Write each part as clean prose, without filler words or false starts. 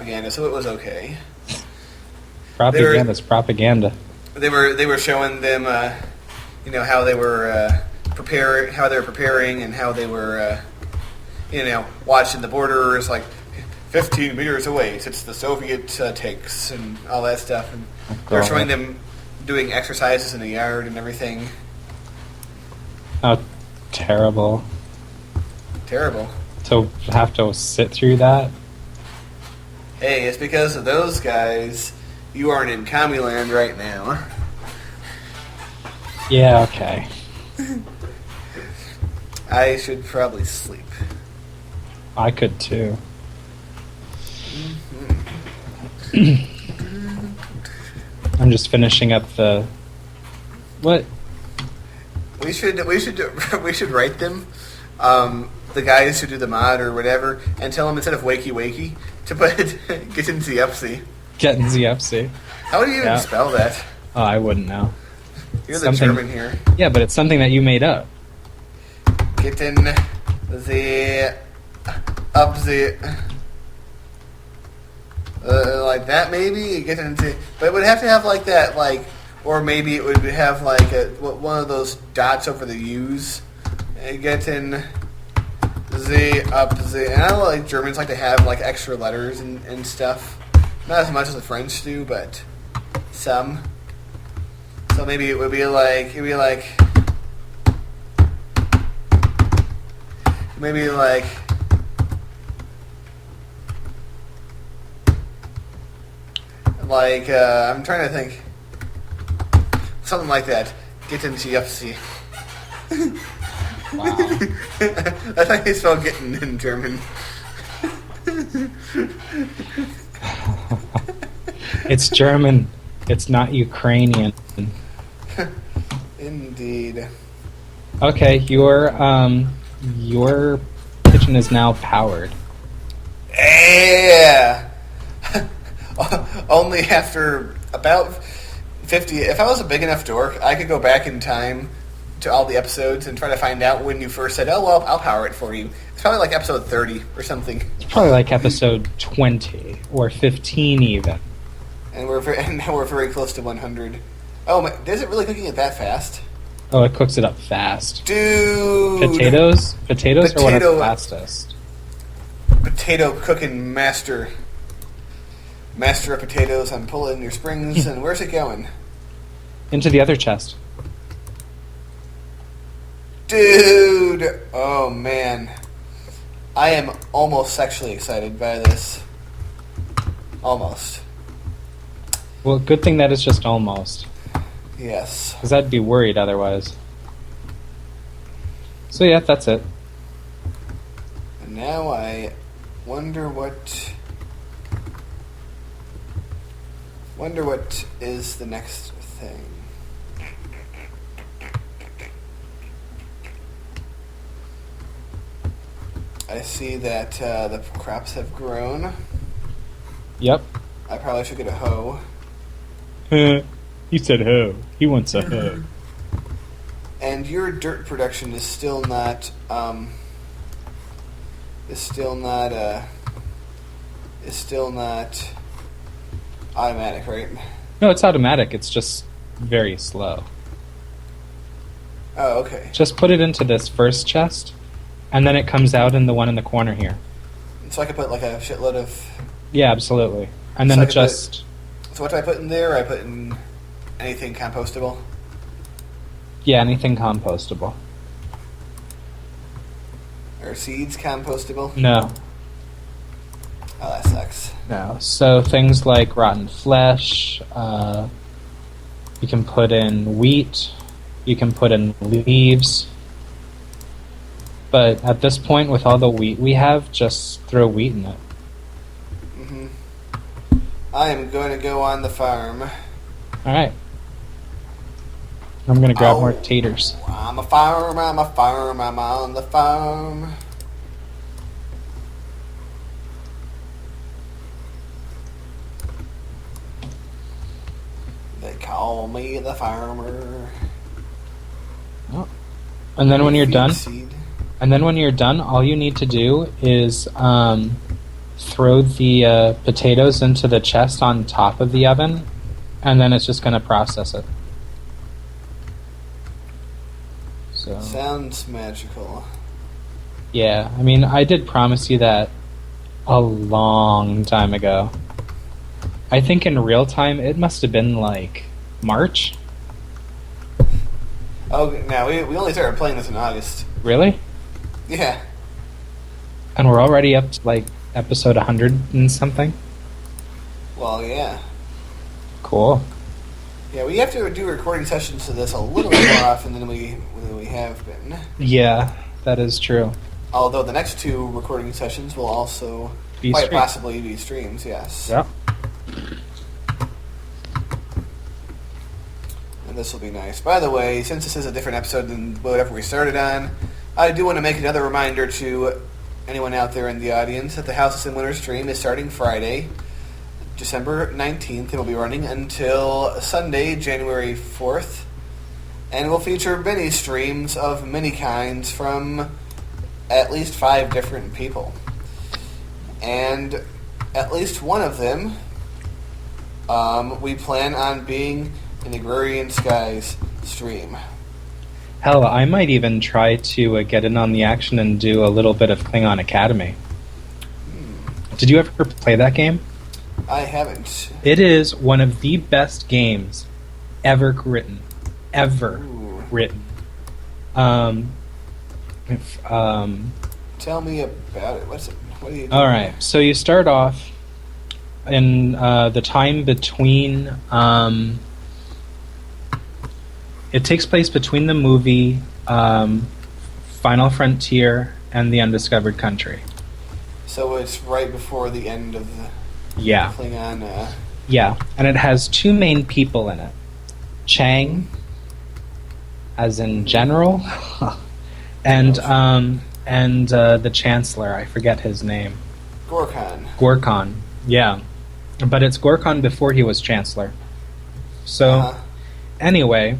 propaganda, so it was okay. Propaganda's propaganda. They were showing them, how they were preparing, and how they were, watching the borders, like 15 meters away sits the Soviet tanks and all that stuff, and they're showing them doing exercises in the yard and everything. Oh, terrible. Terrible. To have to sit through that? Hey, it's because of those guys you aren't in Commuland right now. Yeah, okay. I should probably sleep. I could too. I'm just finishing up the... What? We should write them, the guys who do the mod or whatever, and tell them instead of wakey wakey to put get in ZFC. Get in ZFC. How do you even spell that? Oh, I wouldn't know. You're the German here. Yeah, but it's something that you made up. Get in the up the like that maybe get into, but it would have to have like that, like, or maybe it would have like one of those dots over the U's. Get in the up the, and I know like Germans like to have like extra letters and stuff. Not as much as the French do, but some. So maybe it would be like maybe like I'm trying to think. Something like that. Get in GFC. Wow. That's how you spell getting in German. It's German. It's not Ukrainian. Indeed. Okay, your kitchen is now powered. Yeah. Only after about 50. If I was a big enough dork, I could go back in time to all the episodes and try to find out when you first said, "Oh well, I'll power it for you." It's probably like episode 30 or something. It's probably like episode 20 or 15 even. And now we're very close to 100. Oh my! Is it really cooking it that fast? Oh, it cooks it up fast. Dude! Potatoes are one of the fastest. Potato cooking master. Master of potatoes. I'm pulling your springs, and where's it going? Into the other chest. Dude! Oh man. I am almost sexually excited by this. Almost. Well, good thing that it's just almost. Yes. Because I'd be worried otherwise. So yeah, that's it. And now I wonder what is the next thing. I see that the crops have grown. Yep. I probably should get a hoe. He said hoe. He wants a hoe. And your dirt production is still not automatic, right? No, it's automatic. It's just very slow. Oh, okay. Just put it into this first chest, and then it comes out in the one in the corner here. So I could put like a shitload of... Yeah, absolutely. And then So what do I put in there? I put in anything compostable? Yeah, anything compostable. Are seeds compostable? No. Oh, that sucks. No. So things like rotten flesh, you can put in wheat, you can put in leaves. But at this point, with all the wheat we have, just throw wheat in it. Mm-hmm. I am going to go on the farm. Alright. I'm going to grab more taters. I'm a farm, I'm on the farm. They call me the farmer. Oh. And then when you're done, all you need to do is throw the potatoes into the chest on top of the oven, and then it's just going to process it. So Sounds magical. yeah, I mean, I did promise you that a long time ago. I think in real time it must have been like March. Oh, now we only started playing this in August. Really? Yeah. And we're already up to like episode 100 and something? Well, yeah. Cool. Yeah, we have to do recording sessions to this a little bit more often than we have been. Yeah, that is true. Although the next 2 recording sessions will also Be quite streamed. possibly be streams, yes. Yep. And this will be nice. By the way, since this is a different episode than whatever we started on, I do want to make another reminder to anyone out there in the audience that the Houses and Winter stream is starting Friday, December 19th. It will be running until Sunday, January 4th. And will feature many streams of many kinds from at least 5 different people. And at least one of them, we plan on being an Agrarian Skies stream. Hell, I might even try to get in on the action and do a little bit of Klingon Academy. Did you ever play that game? I haven't. It is one of the best games ever written. Ever Ooh. written. Tell me about it. What are you doing? Alright, so you start off in the time between... it takes place between the movie Final Frontier and The Undiscovered Country. So it's right before the end of the Yeah. Klingon. Yeah, and it has 2 main people in it. Chang, as in general, and the Chancellor. I forget his name. Gorkon. Yeah, but it's Gorkon before he was Chancellor. So anyway,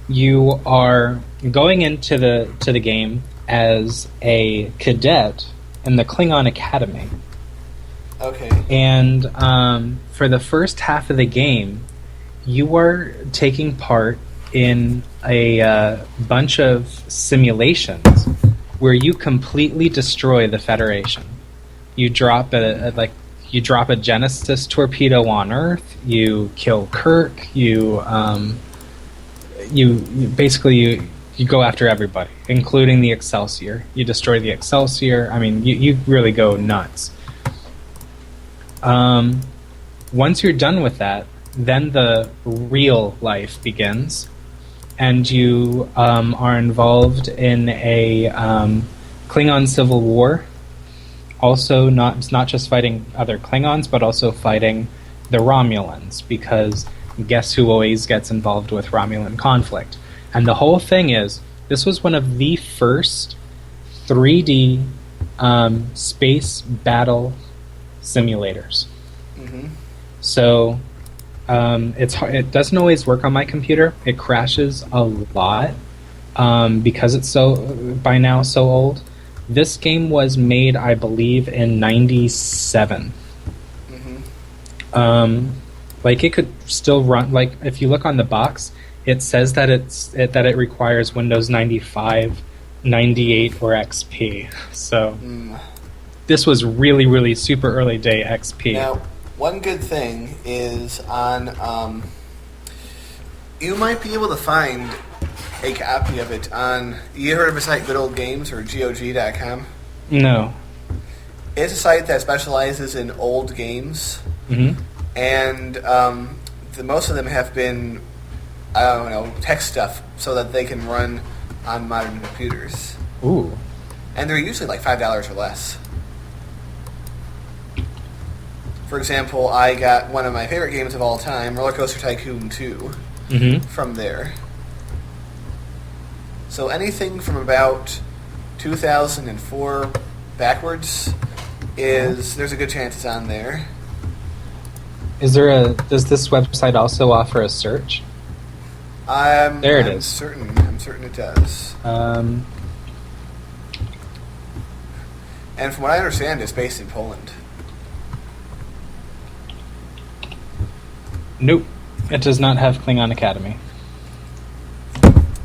you are going into the game as a cadet in the Klingon Academy. Okay. And for the first half of the game, you are taking part in a bunch of simulations where you completely destroy the Federation. You drop a Genesis torpedo on Earth. You kill Kirk. You basically go after everybody, including the Excelsior. You destroy the Excelsior. I mean, you really go nuts. Once you're done with that, then the real life begins, and you are involved in a Klingon civil war. Also, it's not just fighting other Klingons, but also fighting the Romulans, because guess who always gets involved with Romulan conflict? And the whole thing is, this was one of the first 3D space battle simulators. Mm-hmm. So it doesn't always work on my computer. It crashes a lot because it's by now so old. This game was made, I believe, in '97. Mm-hmm. Like it could still run. Like if you look on the box, it says that it requires Windows 95, 98, or XP. So this was really, really super early day XP. Now, one good thing is on. You might be able to find a copy of it on. You heard of a site, Good Old Games, or GOG.com? No. It's a site that specializes in old games, and most of them have been, I don't know, tech stuff, so that they can run on modern computers. Ooh. And they're usually like $5 or less. For example, I got one of my favorite games of all time, Roller Coaster Tycoon 2, from there. So anything from about 2004 backwards there's a good chance it's on there. Does this website also offer a search? There it is. I'm certain it does. And from what I understand, it's based in Poland. Nope. It does not have Klingon Academy.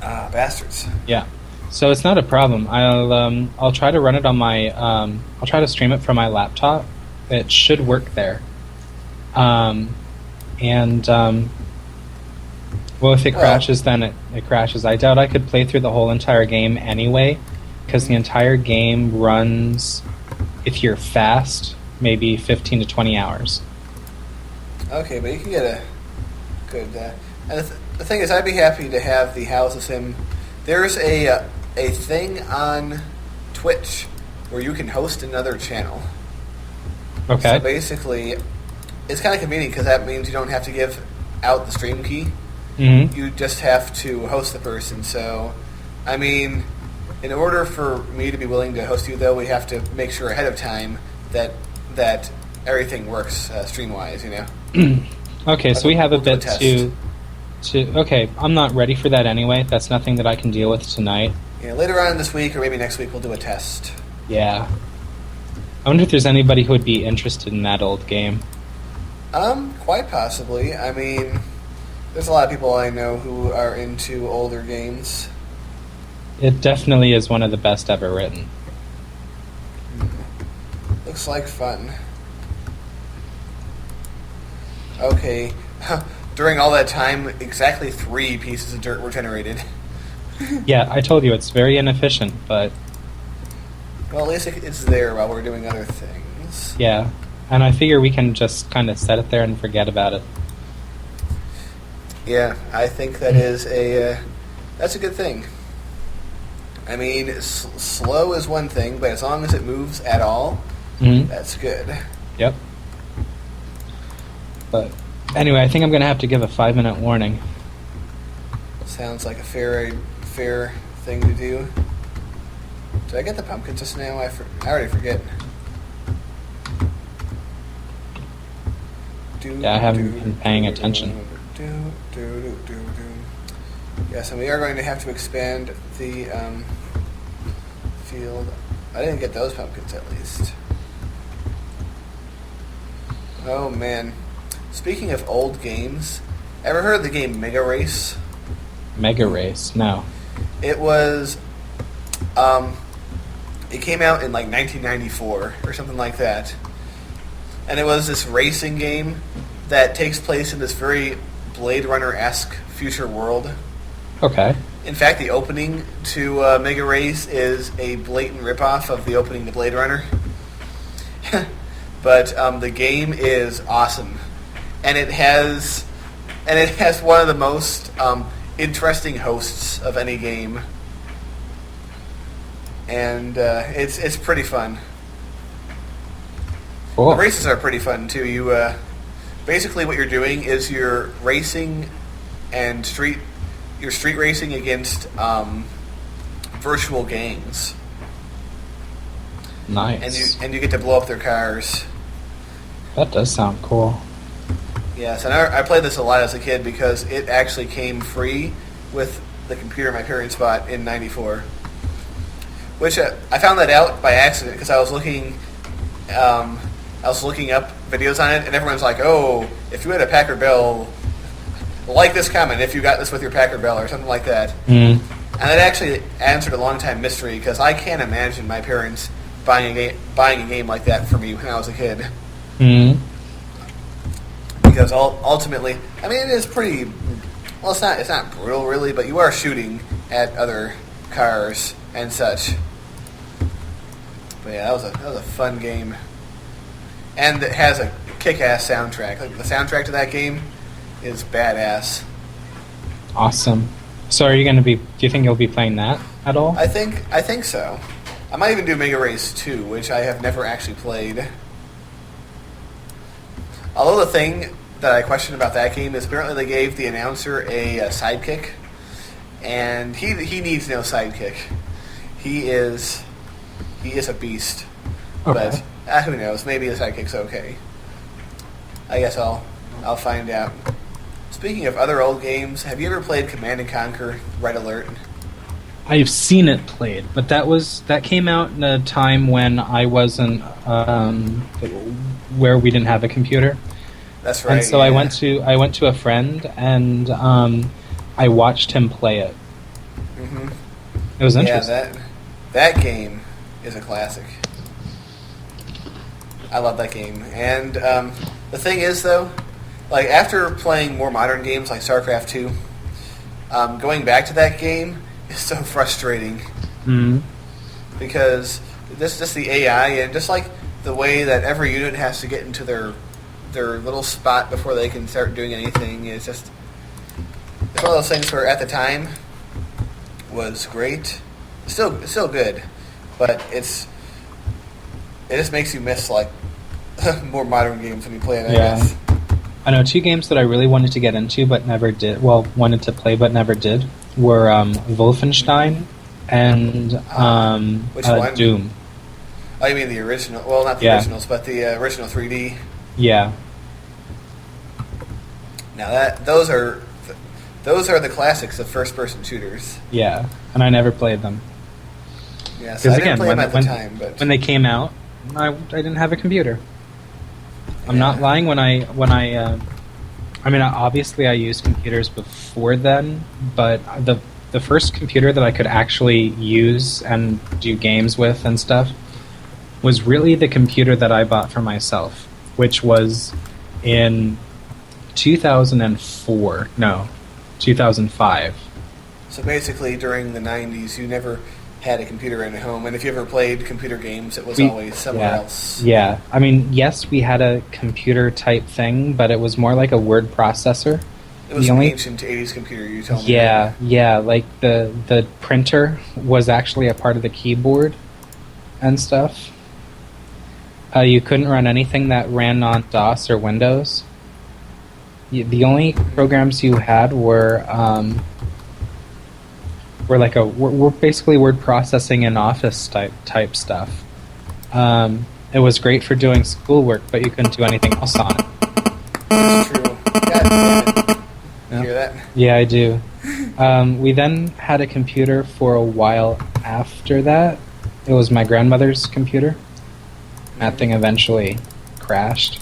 Ah, bastards. Yeah. So it's not a problem. I'll try to run it on my I'll try to stream it from my laptop. It should work there. Well, if it crashes, then it crashes. I doubt I could play through the whole entire game anyway, because the entire game runs, if you're fast, maybe 15 to 20 hours. Okay, but you can get a good. And the thing is, I'd be happy to have the House of Sim. There's a thing on Twitch where you can host another channel. Okay. So basically, it's kind of convenient because that means you don't have to give out the stream key. Mm-hmm. You just have to host the person. So, I mean, in order for me to be willing to host you, though, we have to make sure ahead of time that everything works stream-wise, you know? Okay, so we have a bit test. to... Okay, I'm not ready for that anyway. That's nothing that I can deal with tonight. Yeah, later on this week or maybe next week we'll do a test. Yeah. I wonder if there's anybody who would be interested in that old game. Quite possibly. I mean, there's a lot of people I know who are into older games. It definitely is one of the best ever written. Looks like fun. Okay. During all that time, exactly 3 pieces of dirt were generated. Yeah, I told you, it's very inefficient, but... Well, at least it's there while we're doing other things. Yeah, and I figure we can just kind of set it there and forget about it. Yeah, I think that is that's a good thing. I mean, slow is one thing, but as long as it moves at all, that's good. Yep. But anyway, I think I'm going to have to give a 5-minute warning. Sounds like a fair thing to do. Did I get the pumpkin just now? I already forget. Yeah, I haven't been paying attention. Yes, and we are going to have to expand the field. I didn't get those pumpkins, at least. Oh, man. Speaking of old games, ever heard of the game Mega Race? Mega Race? No. It was... it came out in, like, 1994 or something like that. And it was this racing game that takes place in this very Blade Runner-esque future world. Okay. In fact, the opening to Mega Race is a blatant ripoff of the opening to Blade Runner. But the game is awesome, and it has one of the most interesting hosts of any game, and it's pretty fun. Cool. The races are pretty fun too. You basically what you're doing is you're racing and street racing against virtual gangs. Nice. And you get to blow up their cars. That does sound cool. Yes, and I played this a lot as a kid because it actually came free with the computer my parents bought in '94. Which I found that out by accident because I was looking up videos on it, and everyone's like, "Oh, if you had a Packard Bell, like this comment if you got this with your Packard Bell," or something like that. And it actually answered a long-time mystery because I can't imagine my parents buying a game like that for me when I was a kid. Because ultimately, I mean, it is pretty. Well, it's not brutal really, but you are shooting at other cars and such. But yeah, that was a fun game, and it has a kick-ass soundtrack. Like the soundtrack to that game is badass. Awesome. So, are you going to be? Do you think you'll be playing that at all? I think so. I might even do Mega Race 2, which I have never actually played. Although the thing that I question about that game is apparently they gave the announcer a sidekick, and he needs no sidekick. He is a beast. Okay. But who knows? Maybe the sidekick's okay. I guess I'll find out. Speaking of other old games, have you ever played Command and Conquer Red Alert? I've seen it played, but that came out in a time when I wasn't where we didn't have a computer. That's right. And so I went to a friend, and I watched him play it. Mm-hmm. It was interesting. Yeah, that game is a classic. I love that game. And the thing is, though, like after playing more modern games like StarCraft 2, going back to that game is so frustrating. Mm-hmm. Because just the AI and just like the way that every unit has to get into their little spot before they can start doing anything is just it's one of those things where at the time was great, still good, but it just makes you miss like more modern games when you play it. I guess. I know 2 games that I really wanted to get into but never did. Well, wanted to play but never did were Wolfenstein and Which one? Doom. Oh, you mean the original? Well, not the originals, but the original 3D. Yeah. Now those are the classics of first-person shooters. Yeah, and I never played them. Yeah, so I didn't play them at the time, but when they came out, I didn't have a computer. I'm not lying when I I mean, obviously I used computers before then, but the first computer that I could actually use and do games with and stuff was really the computer that I bought for myself, which was in 2004. No, 2005. So basically, during the 90s, you never had a computer in a home, and if you ever played computer games, it was always somewhere else. Yeah, I mean, yes, we had a computer type thing, but it was more like a word processor. It was an ancient 80s computer, you told me. Yeah, like the printer was actually a part of the keyboard and stuff. You couldn't run anything that ran on DOS or Windows. The only programs you had were basically word processing and Office type stuff. It was great for doing schoolwork, but you couldn't do anything else on it. That's true. God damn it. You hear that? Yeah, I do. We then had a computer for a while after that. It was my grandmother's computer. That thing eventually crashed.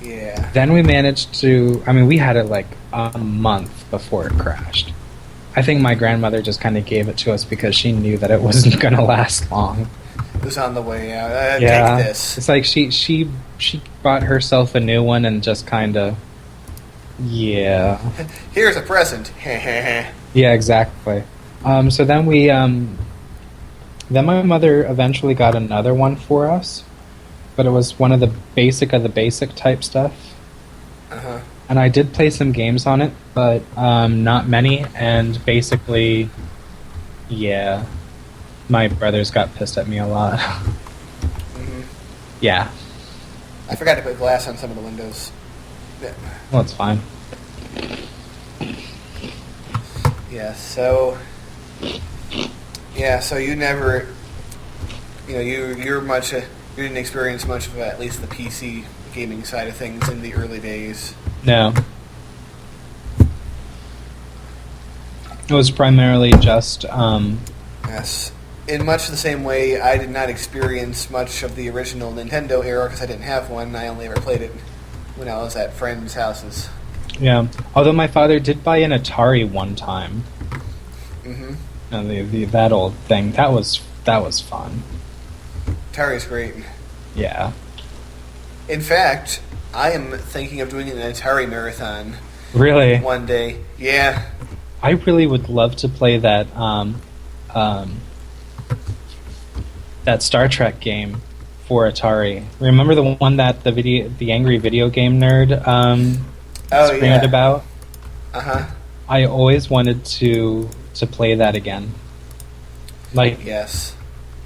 Yeah. Then we managed to... I mean, we had it like a month before it crashed. I think my grandmother just kind of gave it to us because she knew that it wasn't going to last long. It was on the way out. Yeah. Take this. It's like she bought herself a new one and just kind of... Yeah. Here's a present. Yeah, exactly. So then we... Then my mother eventually got another one for us, but it was one of the basic type stuff. Uh-huh. And I did play some games on it, but not many, and basically, yeah, my brothers got pissed at me a lot. Mm-hmm. Yeah. I forgot to put glass on some of the windows. Yeah. Well, it's fine. Yeah, so you never, you didn't experience much of at least the PC gaming side of things in the early days. No. It was primarily just, Yes. In much the same way, I did not experience much of the original Nintendo era because I didn't have one. I only ever played it when I was at friends' houses. yeah. Although my father did buy an Atari one time. Mm-hmm. That old thing. That was fun. Atari's great. Yeah. In fact, I am thinking of doing an Atari marathon. Really? One day. Yeah. I really would love to play that that Star Trek game for Atari. Remember the one that the angry video game nerd screamed about? Uh-huh. I always wanted to play that again. Like, yes.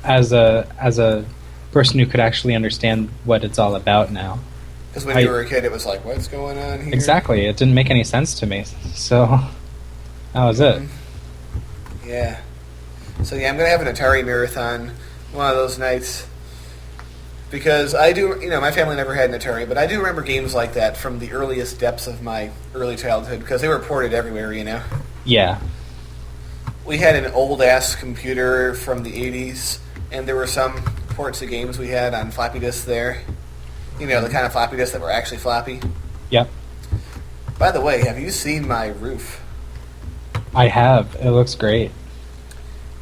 As a person who could actually understand what it's all about now. Because when you were a kid, it was like, what's going on here? Exactly. It didn't make any sense to me. So that was it. Yeah. So yeah, I'm going to have an Atari marathon one of those nights. Because I do, my family never had an Atari, but I do remember games like that from the earliest depths of my early childhood because they were ported everywhere, Yeah. We had an old-ass computer from the 80s, and there were some ports of games we had on floppy disks there. You know, the kind of floppy disks that were actually floppy. Yep. By the way, have you seen my roof? I have. It looks great.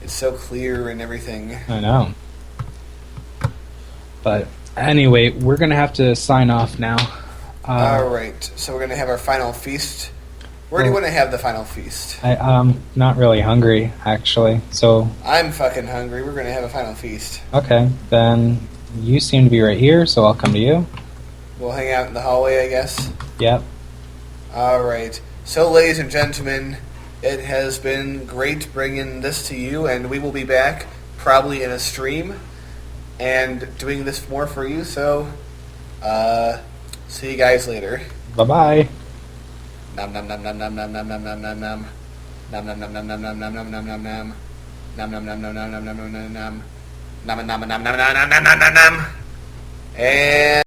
It's so clear and everything. I know. But anyway, we're going to have to sign off now. All right, so we're going to have our final feast. Where do you want to have the final feast? I'm not really hungry, actually. So, I'm fucking hungry. We're going to have a final feast. okay, then you seem to be right here, so I'll come to you. We'll hang out in the hallway, I guess. Yep. All right. So, ladies and gentlemen, it has been great bringing this to you, and we will be back probably in a stream and doing this more for you. So, see you guys later. Bye-bye. Nom nom nom nom nom nom nom nom nom nom nom. Nom nom nom nom nom nom nom nom nom nom nom. Nom nom nom nom nom nom nom nom nom nom. Nom nom nom nom nom nom nom nom nom nom. And